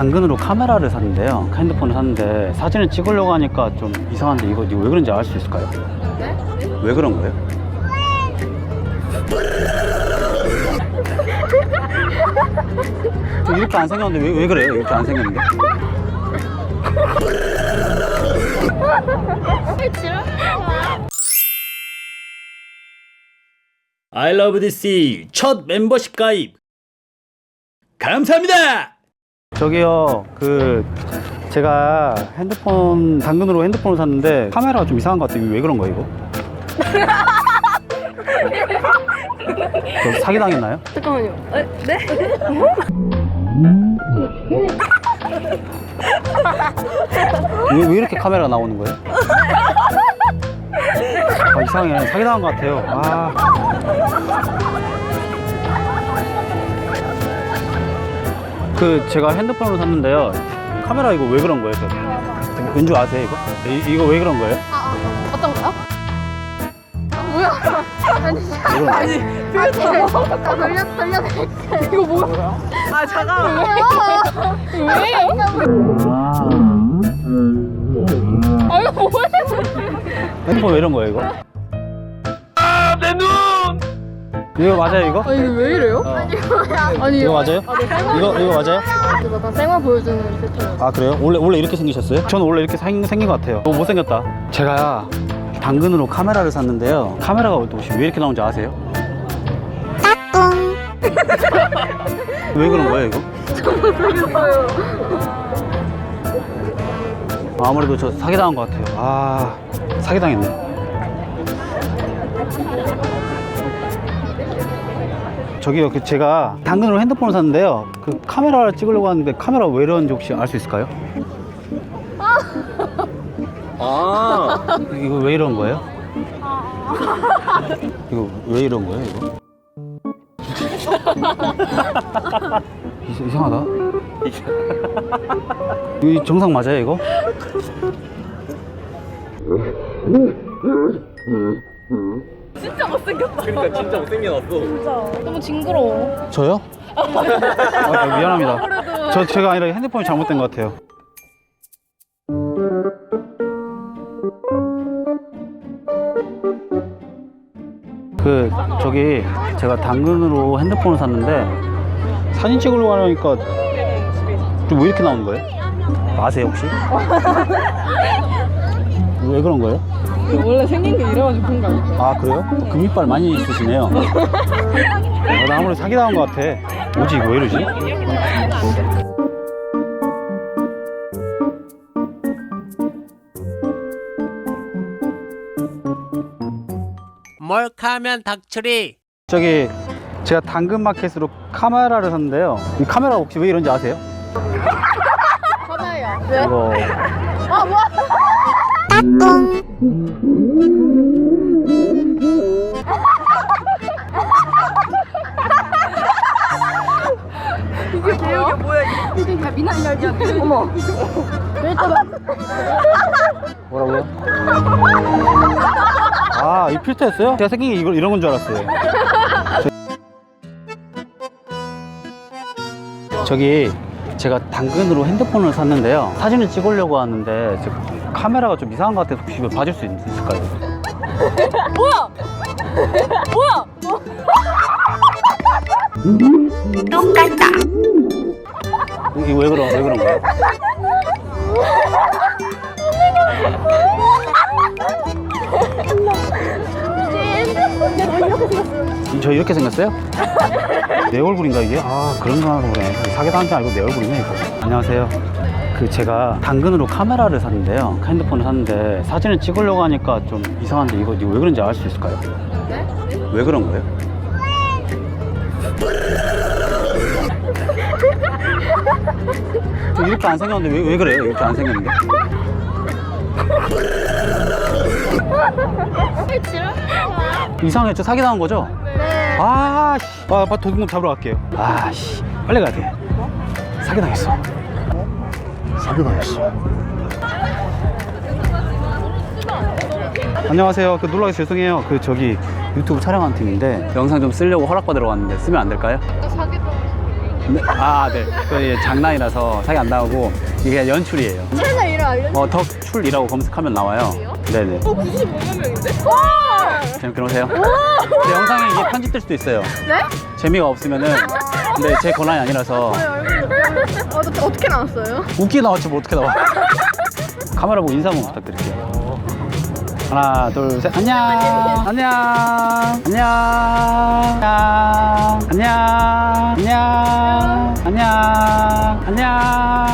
당근으로 카메라를 샀는데요. 핸드폰을 샀는데 사진을 찍으려고 하니까 좀 이상한데 이거 왜 그런지 알 수 있을까요? 네? 왜 그런 거예요? 이렇게 안 생겼는데 왜 그래요? 이렇게 안 생겼는데? I love DC 첫 멤버십 가입 감사합니다. 저기요, 제가 당근으로 핸드폰을 샀는데 카메라가 좀 이상한 것 같아요. 왜 그런 거예요, 이거? 저 사기당했나요? 잠깐만요. 네? 왜 이렇게 카메라가 나오는 거예요? 아, 이상해. 사기당한 것 같아요. 제가 핸드폰으로 샀는데요. 카메라 이거 왜 그런 거예요? 왠지 아세요, 이거? 이거 왜 그런 거예요? 어떤 거요? 뭐야? 아니, 돌려. 이거 뭐야? 아, 잠깐만. 왜? 아, 이거 뭐야? 핸드폰 왜 이런 거예요, 이거? 내 눈! 이거 맞아요, 이거? 아, 이거 왜 이래요? 아니, 이거 맞아요? 이거 맞아요? 이거 다 생화 보여주는 세트예요. 아, 그래요? 원래 이렇게 생기셨어요? 저는 원래 이렇게 생긴 것 같아요. 너무 못생겼다. 제가 당근으로 카메라를 샀는데요. 카메라가 혹시 왜 이렇게 나온지 아세요? 왜 그런 거예요, 이거? 모르겠어요. 아무래도 저 사기당한 것 같아요. 사기당했네. 저기요, 제가 당근으로 핸드폰을 샀는데요. 카메라를 찍으려고 하는데 카메라가 왜 이러는지 혹시 알 수 있을까요? 이거 왜 이런 거예요? 이거 왜 이런 거예요, 이거? 이상하다. 이거 정상 맞아요, 이거? 진짜 못생겼다. 그러니까 진짜 못생겨놨어. 진짜. 너무 징그러워. 저요? 미안합니다. 제가 아니라 핸드폰이 잘못된 것 같아요. 제가 당근으로 핸드폰을 샀는데 사진 찍으려고 하니까 좀 왜 이렇게 나오는 거예요? 아세요, 혹시? 왜 그런 거예요? 원래 생긴 게 이래가지고 그런 거 아닐까요? 그래요? 금이빨 많이 있으시네요. 나 아무래도 사기당한 것 같아. 뭐지, 이거 왜 이러지? 몰카하면 닭처리. 제가 당근마켓으로 카메라를 샀는데요. 이 카메라 혹시 왜 이런지 아세요? 하나야. 왜? 이거 뭐야? 이게 뭐야? 이게 다 미나리 날이야. 어머. 뭐라고요? 이 필터였어요? 제가 생긴 게 이런 건 줄 알았어요. 제가 당근으로 핸드폰을 샀는데요. 사진을 찍으려고 하는데 카메라가 좀 이상한 것 같아서 혹시 이걸 봐줄 수 있을까요? 뭐야? 똑같다. 이게 왜 그런 거예요? 저 이렇게 생겼어요? 내 얼굴인가 이게? 그런가 보네. 사기당한 게 아니고 내 얼굴이네, 이거. 안녕하세요. 제가 당근으로 카메라를 샀는데요. 핸드폰을 샀는데 사진을 찍으려고 하니까 좀 이상한데 이거 왜 그런지 알 수 있을까요? 네? 왜 그런 거예요? 이렇게 안 생겼는데 왜 그래요? 이렇게 안 생겼는데? 이상해. 저 사기당한 거죠? 네. 도둑놈 잡으러 갈게요. 빨리 가야 돼. 사기당했어. 안녕하세요. 놀라게 죄송해요. 유튜브 촬영하는 팀인데 영상 좀 쓰려고 허락받으러 왔는데 쓰면 안 될까요? 아까 사기당. 네, 아, 네. 그 장난이라서 사기 안 나오고 이게 그냥 연출이에요. 채널 이름 알려주세요. 덕출이라고 검색하면 나와요. 네네. 95만 명인데? 와! 재밌게 보세요. 제 영상에 이게 편집될 수도 있어요. 네? 재미가 없으면은. 근데 제 권한이 아니라서. 어떻게 나왔어요? 웃기게 나왔지 뭐 어떻게 나와. 카메라 보고 인사 한번 부탁드릴게요. 하나, 둘, 셋. 안녕. 안녕. 안녕. 안녕. 안녕. 안녕. 안녕. 안녕.